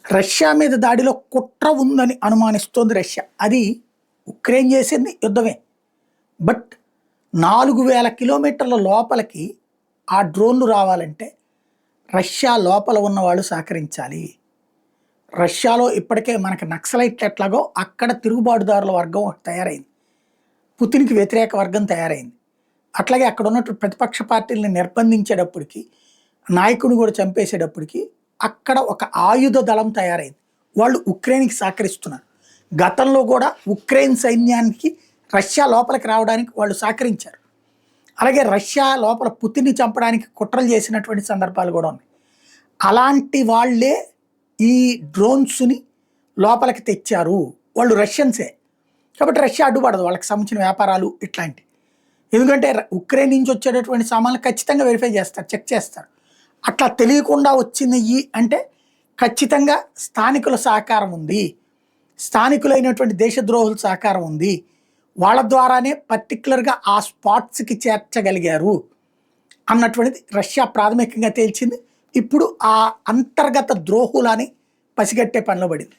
Russia మీద దాడిలో కుట్ర ఉందని అనుమానిస్తోంది రష్యా. అది ఉక్రెయిన్ చేసింది యుద్ధమే. బట్ 4000 కిలోమీటర్ల లోపలికి ఆ డ్రోన్లు రావాలంటే రష్యా లోపల ఉన్నవాళ్ళు సహకరించాలి. రష్యాలో ఇప్పటికే మనకి నక్సలైట్లు ఎట్లాగో అక్కడ తిరుగుబాటుదారుల వర్గం ఒకటి తయారైంది. పుతిన్కి వ్యతిరేక వర్గం తయారైంది. అట్లాగే అక్కడ ఉన్నటువంటి ప్రతిపక్ష పార్టీలను నిర్బంధించేటప్పటికి, నాయకుడిని కూడా చంపేసేటప్పటికి అక్కడ ఒక ఆయుధ దళం తయారైంది. వాళ్ళు ఉక్రెయిన్కి సహకరిస్తున్నారు. గతంలో కూడా ఉక్రెయిన్ సైన్యానికి రష్యా లోపలికి రావడానికి వాళ్ళు సహకరించారు. అలాగే రష్యా లోపల పుతిన్ని చంపడానికి కుట్రలు చేసినటువంటి సందర్భాలు కూడా ఉన్నాయి. అలాంటి వాళ్ళే ఈ డ్రోన్స్ని లోపలికి తెచ్చారు. వాళ్ళు రష్యన్సే కాబట్టి రష్యా అడ్డుపడదు వాళ్ళకి సంబంధించిన వ్యాపారాలు ఇట్లాంటివి. ఎందుకంటే ఉక్రెయిన్ నుంచి వచ్చేటటువంటి సామాన్లు ఖచ్చితంగా వెరిఫై చేస్తారు, చెక్ చేస్తారు. అట్లా తెలియకుండా వచ్చినాయి అంటే ఖచ్చితంగా స్థానికుల సహకారం ఉంది, స్థానికులైనటువంటి దేశద్రోహుల సహకారం ఉంది. వాళ్ళ ద్వారానే పర్టికులర్గా ఆ స్పాట్స్కి చేర్చగలిగారు అన్నటువంటిది రష్యా ప్రాథమికంగా తేల్చింది. ఇప్పుడు ఆ అంతర్గత ద్రోహులని పసిగట్టే పనిలో పడింది.